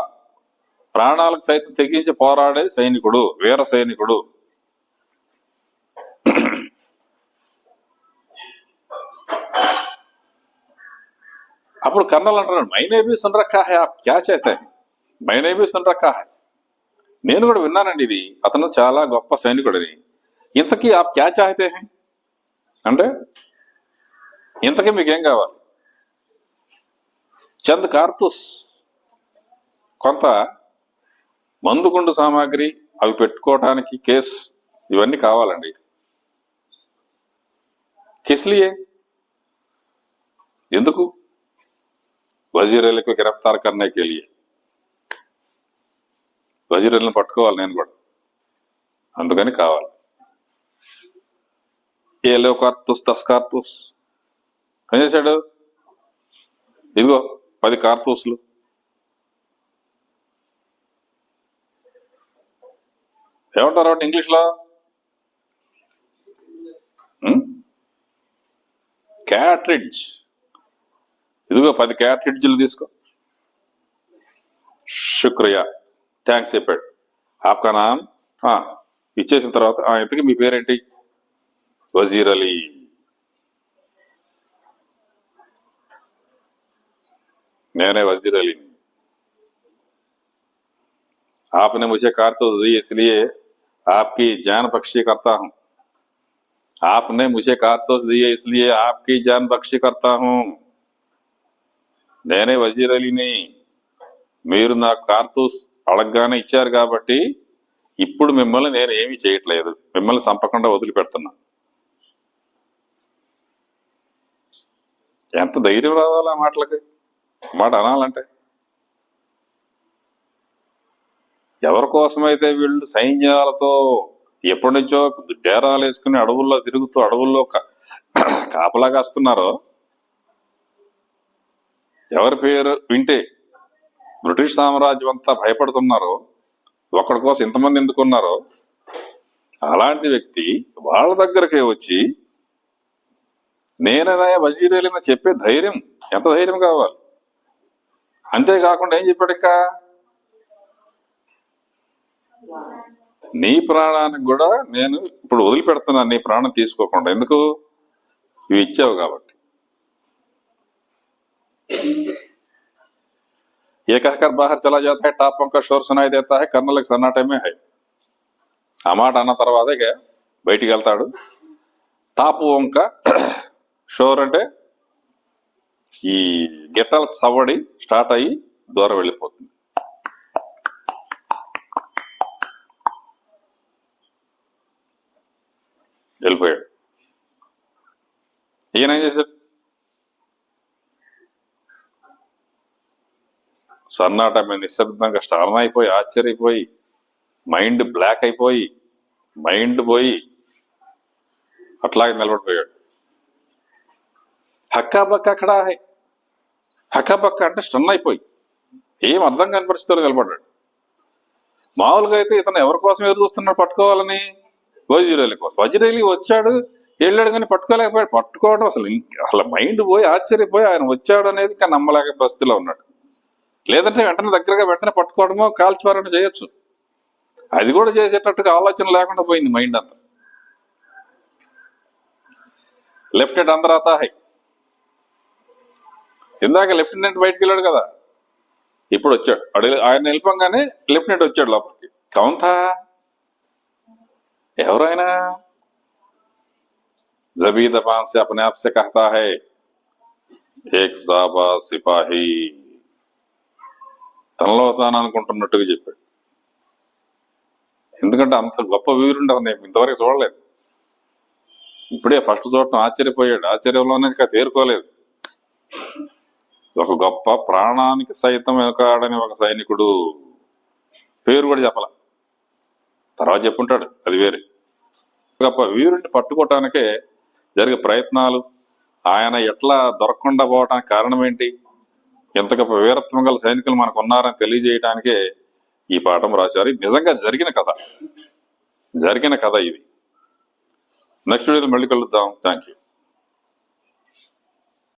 ప్రాణాలకు సైతం తెగించి పోరాడే సైనికుడు వీర సైనికుడు అప్పుడు కర్నల్ అంటున్నాడు మైనే భీ సున్ రఖా హై ఆప్ క్యా చేతే మైనే భీ సున్ రఖా హై నేను కూడా విన్నానండి ఇది అతను చాలా గొప్ప సైనికుడని ఇంతకీ ఆప్ క్యా చాహతే హై అంటే ఇంతకీ మీకేం కావాలి చంద్ కార్తూస్ కొంత మందుగుండు సామాగ్రి అవి పెట్టుకోవడానికి కేస్ ఇవన్నీ కావాలండి కిస్లియే ఎందుకు వజీర్ అలీకి గిరఫ్తార్ కర్నే కే లియే వజీర్ అలీని పట్టుకోవాలి నేను కూడా అందుకని కావాలి ఏ లో కార్తూస్ 10 కార్తూస్ ఏం చేశాడు ఇదిగో 10 కార్తూస్లు ఏమంటారు అంటే ఇంగ్లీష్ లో క్యాట్రిడ్జ్ ఇదిగో 10 క్యాట్రిడ్జ్లు తీసుకో శుక్రియా థ్యాంక్స్ చెప్పాడు ఆప్కా నామ్ ఇచ్చేసిన తర్వాత ఇంతకీ మీ పేరేంటి వజీర్ అలీ मैंने वजीर अली आपने मुझे कारतूस दी इसलिए आपकी जान बख्शी करता हूं आपने मुझे कारतूस दिए इसलिए आपकी जान बख्शी करता हूं నేనే వజీర్ అలీని మీరు నాకు కార్తూస్ అడగగానే ఇచ్చారు కాబట్టి ఇప్పుడు మిమ్మల్ని నేను ఏమీ చేయట్లేదు మిమ్మల్ని చంపకుండా వదిలిపెడుతున్నా ఎంత ధైర్యం రావాలా మాటలకి మాట అనాలంటే ఎవరి కోసమైతే వీళ్ళు సైన్యాలతో ఎప్పటి నుంచో డేరాలు వేసుకుని అడవుల్లో తిరుగుతూ అడవుల్లో కాపలా కాస్తున్నారో ఎవరి పేరు వింటే బ్రిటిష్ సామ్రాజ్యం అంతా భయపడుతున్నారో ఒకడి కోసం ఇంతమంది ఎందుకున్నారో అలాంటి వ్యక్తి వాళ్ళ దగ్గరకే వచ్చి నేననే వజీర్ అలీని చెప్పే ధైర్యం ఎంత ధైర్యం కావాలి అంతేకాకుండా ఏం చెప్పాడు ఇంకా నీ ప్రాణానికి కూడా నేను ఇప్పుడు వదిలిపెడుతున్నాను నీ ప్రాణం తీసుకోకుండా ఎందుకు ఇవి ఇచ్చావు కాబట్టి ये कहकर बाहर चला जाता है टापों का शोर सुनाई देता है कर्नल सन्नाटे में है ఆ మాట అన్న తర్వాతే బయటికి వెళ్తాడు టాపు వంక షోర్ అంటే ఈ గిట్టల సవడి స్టార్ట్ అయ్యి దూరం వెళ్ళిపోతుంది వెళ్ళిపోయాడు ఈయన ఏం చేశాడు సన్నాటమే నిశ్శబ్దంగా స్టార్న్ అయిపోయి ఆశ్చర్యపోయి మైండ్ బ్లాక్ అయిపోయి మైండ్ పోయి అట్లాగే నిలబడిపోయాడు హక్కాబక్క అక్కడ హక్కాబక్క అంటే స్టన్ అయిపోయి ఏం అర్థం కాని పరిస్థితుల్లో నిలబడ్డాడు మామూలుగా అయితే ఇతను ఎవరి కోసం ఎదురు చూస్తున్నాడు పట్టుకోవాలని వజీర్ అలీ కోసం వజీర్ అలీ వచ్చాడు వెళ్ళాడు కానీ పట్టుకోలేకపోయాడు పట్టుకోవడం అసలు మైండ్ పోయి ఆశ్చర్యపోయి ఆయన వచ్చాడు అనేది ఇంకా నమ్మలేక పరిస్థితిలో ఉన్నాడు లేదంటే వెంటనే పట్టుకోవడమో కాల్చిపారడం చేయొచ్చు అది కూడా చేసేటట్టుగా ఆలోచన లేకుండా పోయింది మైండ్ అంతా లెఫ్టినెంట్ అందరూ ఆతా హై ఇందాక లెఫ్టినెంట్ బయటికి వెళ్ళాడు కదా ఇప్పుడు వచ్చాడు ఆయన వెళ్ళిపోగానే లెఫ్టినెంట్ వచ్చాడు లోపలికి కౌన్ థా ఎవరు ఆయన జబీ దబాన్ సే అప్నే ఆప్ సే కహతా హై ఏక్ జాబా సిపాహీ తనలో తాను అనుకుంటున్నట్టుగా చెప్పాడు ఎందుకంటే అంత గొప్ప వీరుండే నేను ఇంతవరకు చూడలేదు ఇప్పుడే ఫస్ట్ చూడటం ఆశ్చర్యపోయాడు ఆశ్చర్యంలోనే ఇంకా తేరుకోలేదు ఒక గొప్ప ప్రాణానికి సైతం వెనకాడని ఒక సైనికుడు పేరు కూడా చెప్పాల తర్వాత చెప్పుంటాడు అది వేరే గొప్ప వీరుడిని పట్టుకోవటానికే జరిగే ప్రయత్నాలు ఆయన ఎట్లా దొరకకుండా పోవటానికి కారణం ఏంటి ఎంత గొప్ప వీరత్వం గల సైనికులు మనకు ఉన్నారని తెలియజేయడానికే ఈ పాఠం రాశారు నిజంగా జరిగిన కథ ఇది నెక్స్ట్ వీడియోలో మళ్ళీ కలుద్దాం థ్యాంక్ యూ